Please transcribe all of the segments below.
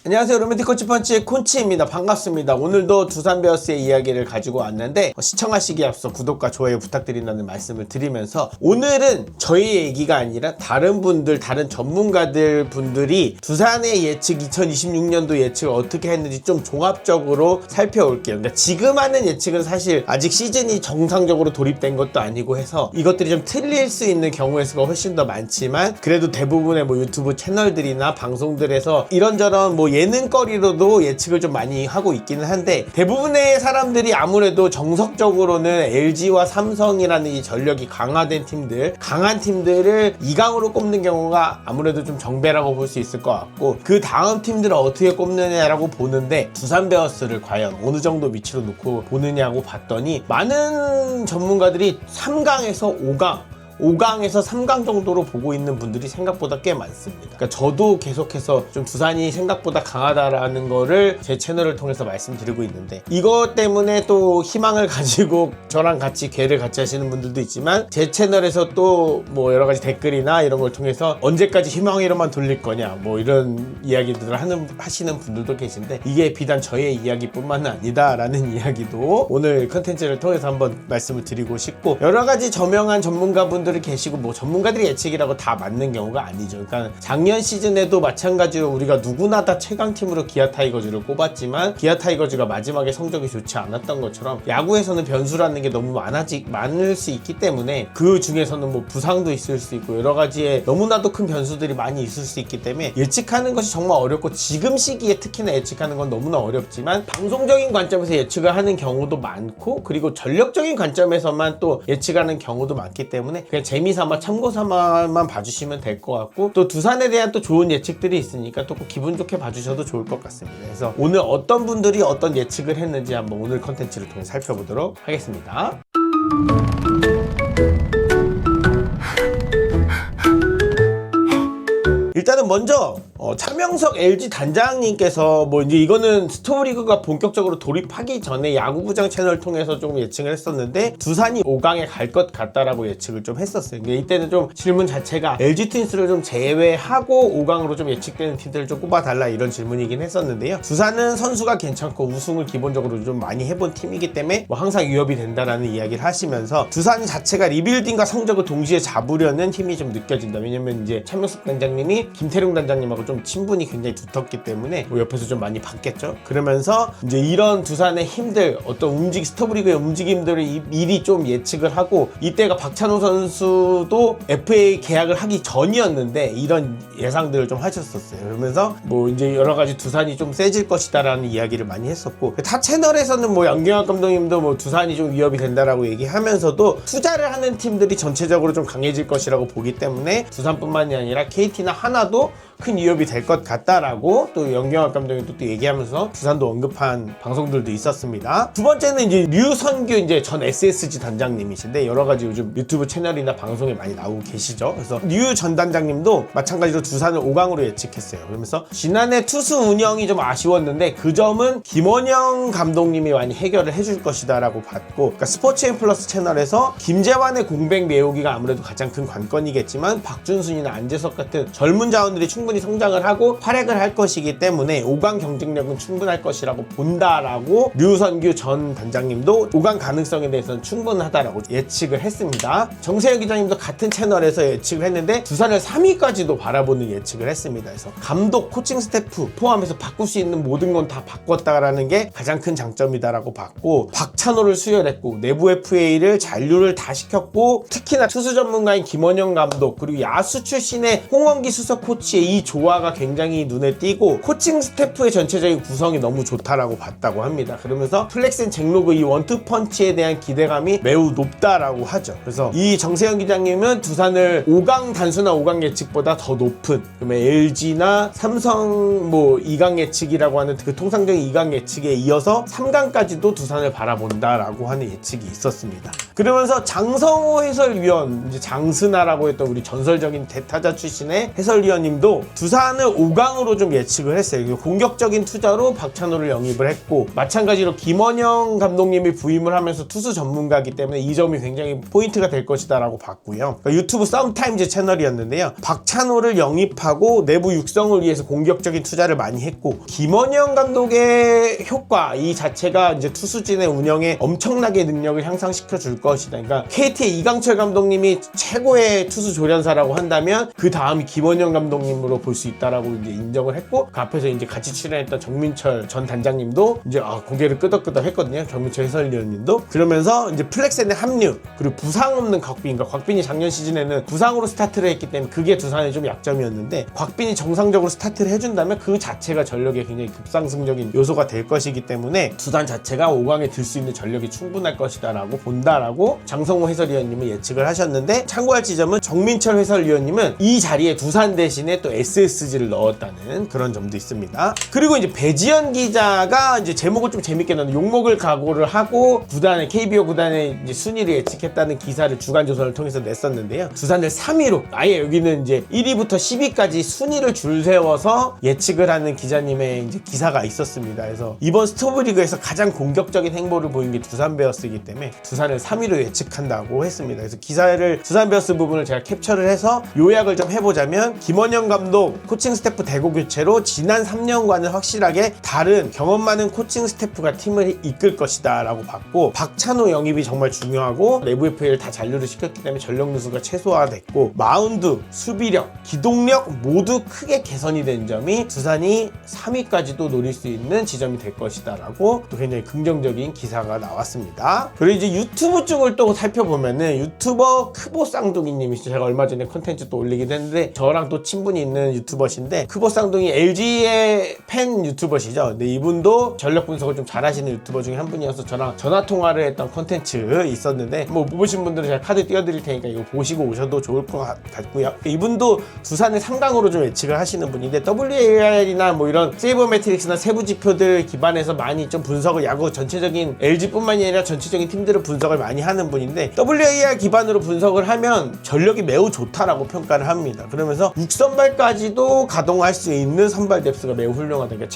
안녕하세요. 로맨틱 코치 펀치의 콘치입니다. 반갑습니다. 오늘도 두산 베어스의 이야기를 가지고 왔는데 시청하시기에 앞서 구독과 좋아요 부탁드린다는 말씀을 드리면서 오늘은 저희 얘기가 아니라 다른 분들, 다른 전문가들 분들이 두산의 예측 2026년도 예측을 어떻게 했는지 좀 종합적으로 살펴볼게요. 그러니까 지금 하는 예측은 사실 아직 시즌이 정상적으로 돌입된 것도 아니고 해서 이것들이 좀 틀릴 수 있는 경우의 수가 훨씬 더 많지만 그래도 대부분의 유튜브 채널들이나 방송들에서 이런저런 예능거리로도 예측을 좀 많이 하고 있기는 한데 대부분의 사람들이 아무래도 정석적으로는 LG와 삼성이라는 이 전력이 강화된 팀들, 강한 팀들을 2강으로 꼽는 경우가 아무래도 좀 정배라고 볼 수 있을 것 같고 그 다음 팀들을 어떻게 꼽느냐라고 보는데 두산 베어스를 과연 어느 정도 위치로 놓고 보느냐고 봤더니 많은 전문가들이 3강에서 5강에서 3강 정도로 보고 있는 분들이 생각보다 꽤 많습니다. 그러니까 저도 계속해서 좀 두산이 생각보다 강하다라는 거를 제 채널을 통해서 말씀드리고 있는데 이것 때문에 또 희망을 가지고 저랑 같이 괴를 같이 하시는 분들도 있지만 제 채널에서 또 여러 가지 댓글이나 이런 걸 통해서 언제까지 희망으로만 돌릴 거냐 이런 이야기들을 하시는 분들도 계신데 이게 비단 저의 이야기뿐만 아니다 라는 이야기도 오늘 컨텐츠를 통해서 한번 말씀을 드리고 싶고 여러 가지 저명한 전문가분들 계시고 전문가들이 예측이라고 다 맞는 경우가 아니죠. 그러니까 작년 시즌에도 마찬가지로 우리가 누구나 다 최강팀으로 기아 타이거즈를 꼽았지만 기아 타이거즈가 마지막에 성적이 좋지 않았던 것처럼 야구에서는 변수라는 게 너무 많을 수 있기 때문에 그 중에서는 부상도 있을 수 있고 여러 가지의 너무나도 큰 변수들이 많이 있을 수 있기 때문에 예측하는 것이 정말 어렵고 지금 시기에 특히나 예측하는 건 너무나 어렵지만 방송적인 관점에서 예측을 하는 경우도 많고 그리고 전력적인 관점에서만 또 예측하는 경우도 많기 때문에 그냥 재미삼아 참고삼아만 봐주시면 될 것 같고 또 두산에 대한 또 좋은 예측들이 있으니까 또 기분 좋게 봐주셔도 좋을 것 같습니다. 그래서 오늘 어떤 분들이 어떤 예측을 했는지 한번 오늘 컨텐츠를 통해 살펴보도록 하겠습니다. 일단은 먼저 차명석 LG 단장님께서 이제 이거는 스토리그가 본격적으로 돌입하기 전에 야구부장 채널 통해서 조금 예측을 했었는데 두산이 5강에 갈 것 같다라고 예측을 좀 했었어요. 이때는 좀 질문 자체가 LG 트윈스를 좀 제외하고 5강으로 좀 예측되는 팀들을 좀 꼽아달라 이런 질문이긴 했었는데요. 두산은 선수가 괜찮고 우승을 기본적으로 좀 많이 해본 팀이기 때문에 항상 위협이 된다라는 이야기를 하시면서 두산 자체가 리빌딩과 성적을 동시에 잡으려는 힘이 좀 느껴진다. 왜냐면 이제 차명석 단장님이 김태룡 단장님하고 좀 친분이 굉장히 두텁기 때문에 옆에서 좀 많이 봤겠죠. 그러면서 이제 이런 두산의 힘들 어떤 스토브리그의 움직임들을 미리 좀 예측을 하고 이때가 박찬호 선수도 FA 계약을 하기 전이었는데 이런 예상들을 좀 하셨었어요. 그러면서 이제 여러 가지 두산이 좀 세질 것이다라는 이야기를 많이 했었고 타 채널에서는 양경학 감독님도 두산이 좀 위협이 된다라고 얘기하면서도 투자를 하는 팀들이 전체적으로 좀 강해질 것이라고 보기 때문에 두산뿐만이 아니라 KT나 하나도 큰 위협이 될 것 같다라고 또 연경학 감독님도 또 얘기하면서 두산도 언급한 방송들도 있었습니다. 두 번째는 이제 류선규 이제 전 SSG 단장님이신데 여러 가지 요즘 유튜브 채널이나 방송에 많이 나오고 계시죠. 그래서 류 전 단장님도 마찬가지로 두산을 5강으로 예측했어요. 그러면서 지난해 투수 운영이 좀 아쉬웠는데 그 점은 김원영 감독님이 많이 해결을 해줄 것이다라고 봤고 그러니까 스포츠앤 플러스 채널에서 김재환의 공백 메우기가 아무래도 가장 큰 관건이겠지만 박준순이나 안재석 같은 젊은 자원들이 충분히 성장을 하고 활약을 할 것이기 때문에 5강 경쟁력은 충분할 것이라고 본다라고 류선규 전 단장님도 5강 가능성에 대해서는 충분하다라고 예측을 했습니다. 정세영 기자님도 같은 채널에서 예측을 했는데 두산을 3위까지도 바라보는 예측을 했습니다. 그래서 감독, 코칭 스태프 포함해서 바꿀 수 있는 모든 건 다 바꿨다라는 게 가장 큰 장점이다라고 봤고 박찬호를 수혈했고 내부 FA를 잔류를 다 시켰고 특히나 투수 전문가인 김원영 감독 그리고 야수 출신의 홍원기 수석 코치의 이 조화가 굉장히 눈에 띄고 코칭 스태프의 전체적인 구성이 너무 좋다라고 봤다고 합니다. 그러면서 플렉스앤 잭로그 이 원투펀치에 대한 기대감이 매우 높다라고 하죠. 그래서 이 정세영 기자님은 두산을 5강 단순한 5강 예측보다 더 높은 그러면 LG나 삼성 2강 예측이라고 하는 그 통상적인 2강 예측에 이어서 3강까지도 두산을 바라본다라고 하는 예측이 있었습니다. 그러면서 장성호 해설위원 이제 장스나라고 했던 우리 전설적인 대타자 출신의 해설위원님도 두산을 5강으로 좀 예측을 했어요. 공격적인 투자로 박찬호를 영입을 했고, 마찬가지로 김원영 감독님이 부임을 하면서 투수 전문가이기 때문에 이 점이 굉장히 포인트가 될 것이다 라고 봤고요. 그러니까 유튜브 썸타임즈 채널이었는데요, 박찬호를 영입하고 내부 육성을 위해서 공격적인 투자를 많이 했고, 김원영 감독의 효과 이 자체가 이제 투수진의 운영에 엄청나게 능력을 향상시켜 줄 것이다. 그러니까 KT의 이강철 감독님이 최고의 투수 조련사라고 한다면 그 다음이 김원영 감독님으로 볼 수 있다라고 이제 인정을 했고, 그 앞에서 이제 같이 출연했던 정민철 전 단장님도 이제 고개를 끄덕끄덕 했거든요. 정민철 해설위원님도. 그러면서 이제 플렉센의 합류, 그리고 부상 없는 곽빈, 곽빈이 작년 시즌에는 부상으로 스타트를 했기 때문에 그게 두산의 좀 약점이었는데, 곽빈이 정상적으로 스타트를 해준다면 그 자체가 전력에 굉장히 급상승적인 요소가 될 것이기 때문에 두산 자체가 5강에 들 수 있는 전력이 충분할 것이다 라고 본다라고 장성호 해설위원님은 예측을 하셨는데, 참고할 지점은 정민철 해설위원님은 이 자리에 두산 대신에 또 SSG를 넣었다는 그런 점도 있습니다. 그리고 이제 배지현 기자가 이제 제목을 좀 재밌게 넣는, 욕먹을 각오를 하고 구단의 KBO 구단의 이제 순위를 예측했다는 기사를 주간조선을 통해서 냈었는데요. 두산을 3위로, 아예 여기는 이제 1위부터 10위까지 순위를 줄 세워서 예측을 하는 기자님의 이제 기사가 있었습니다. 그래서 이번 스토브리그에서 가장 공격적인 행보를 보인 게 두산 베어스이기 때문에 두산을 3위로 예측한다고 했습니다. 그래서 기사를 두산 베어스 부분을 제가 캡처를 해서 요약을 좀 해보자면, 김원영 감독 코칭 스태프 대고 교체로 지난 3년과는 확실하게 다른 경험 많은 코칭 스태프가 팀을 이끌 것이다 라고 봤고, 박찬호 영입이 정말 중요하고 내부 FA를 다 잔류를 시켰기 때문에 전력 누수가 최소화됐고, 마운드, 수비력, 기동력 모두 크게 개선이 된 점이 두산이 3위까지도 노릴 수 있는 지점이 될 것이다 라고 또 굉장히 긍정적인 기사가 나왔습니다. 그리고 이제 유튜브 쪽을 또 살펴보면은, 유튜버 크보 쌍둥이님이 제가 얼마 전에 컨텐츠 또 올리기도 했는데 저랑 또 친분이 있는 유튜버신데, 크보 쌍둥이 LG의 팬 유튜버시죠. 근데 이분도 전력 분석을 좀 잘하시는 유튜버 중에 한 분이어서 저랑 전화 통화를 했던 컨텐츠 있었는데, 뭐 못 보신 분들은 제가 카드 띄워드릴 테니까 이거 보시고 오셔도 좋을 것 같고요. 이분도 두산의 상강으로 좀 예측을 하시는 분인데, WAR이나 뭐 이런 세이버 매트릭스나 세부 지표들 기반해서 많이 좀 분석을, 야구 전체적인 LG뿐만이 아니라 전체적인 팀들을 분석을 많이 하는 분인데, WAR 기반으로 분석을 하면 전력이 매우 좋다라고 평가를 합니다. 그러면서 6선발까지도 가동할 수 있는 선발 뎁스가 매우 훌륭하다. 그러니까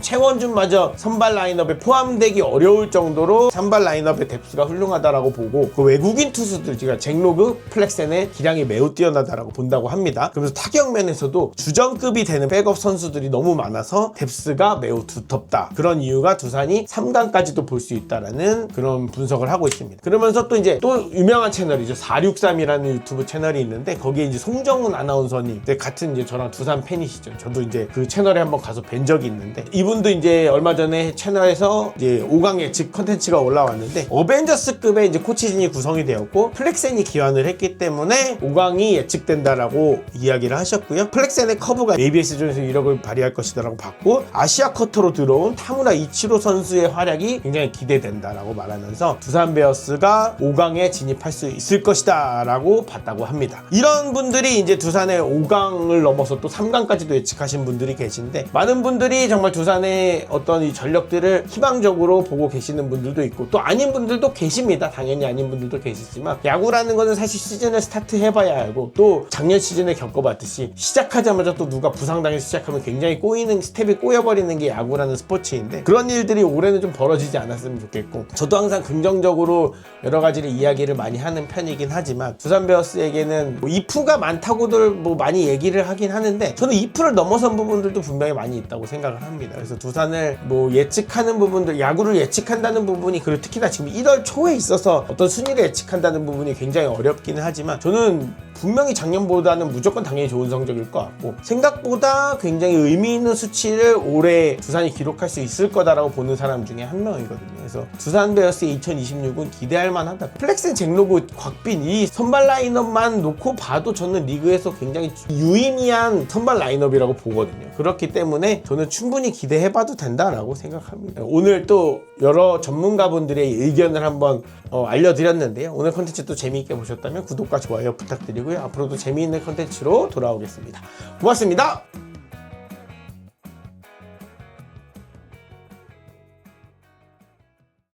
최원준마저 선발 라인업에 포함되기 어려울 정도로 선발 라인업의 뎁스가 훌륭하다라고 보고, 그 외국인 투수들, 제가 잭로그, 플렉센의 기량이 매우 뛰어나다라고 본다고 합니다. 그러면서 타격면에서도 주전급이 되는 백업 선수들이 너무 많아서 뎁스가 매우 두텁다. 그런 이유가 두산이 3강까지도 볼 수 있다라는 그런 분석을 하고 있습니다. 그러면서 또 이제 또 유명한 채널이죠. 463이라는 유튜브 채널이 있는데, 거기에 이제 송정훈 아나운서님, 같은 이제 저랑 두산 팬이시죠. 저도 이제 그 채널에 한번 가서 뵌 적이 있는데, 이분도 이제 얼마 전에 채널에서 이제 5강 예측 컨텐츠가 올라왔는데, 어벤져스급의 이제 코치진이 구성이 되었고 플렉센이 기환을 했기 때문에 5강이 예측된다라고 이야기를 하셨고요. 플렉센의 커브가 ABS전에서 이력을 발휘할 것이다라고 봤고, 아시아 쿼터로 들어온 타무라 이치로 선수의 활약이 굉장히 기대된다라고 말하면서 두산 베어스가 5강에 진입할 수 있을 것이다 라고 봤다고 합니다. 이런 분들이 이제 두산의 5강을 넘어서 또 3강까지도 예측하신 분들이 계신데, 많은 분들이 정말 두산의 어떤 이 전력들을 희망적으로 보고 계시는 분들도 있고, 또 아닌 분들도 계십니다. 당연히 아닌 분들도 계시지만, 야구라는 거는 사실 시즌을 스타트 해봐야 알고, 또 작년 시즌에 겪어봤듯이 시작하자마자 또 누가 부상당해서 시작하면 굉장히 꼬이는, 스텝이 꼬여버리는 게 야구라는 스포츠인데, 그런 일들이 올해는 좀 벌어지지 않았으면 좋겠고, 저도 항상 긍정적으로 여러 가지를 이야기를 많이 하는 편이긴 하지만, 두산 베어스에게는 뭐 이프가 많다고들 뭐 많이 얘기를 하긴 하는데, 저는 이프를 넘어선 부분들도 분명히 많이 있다고 생각을 합니다. 그래서 두산을 뭐 예측하는 부분들, 야구를 예측한다는 부분이, 그리고 특히나 지금 1월 초에 있어서 어떤 순위를 예측한다는 부분이 굉장히 어렵기는 하지만, 저는 분명히 작년보다는 무조건 당연히 좋은 성적일 것 같고, 생각보다 굉장히 의미 있는 수치를 올해 두산이 기록할 수 있을 거다라고 보는 사람 중에 한 명이거든요. 그래서 두산 베어스의 2026은 기대할 만하다. 플렉센, 잭로그, 곽빈 이 선발 라인업만 놓고 봐도 저는 리그에서 굉장히 유의미한 선발 라인업이라고 보거든요. 그렇기 때문에 저는 충분히 기대해봐도 된다라고 생각합니다. 오늘 또 여러 전문가분들의 의견을 한번 알려드렸는데요. 오늘 컨텐츠 또 재미있게 보셨다면 구독과 좋아요 부탁드리고요. 앞으로도 재미있는 컨텐츠로 돌아오겠습니다. 고맙습니다.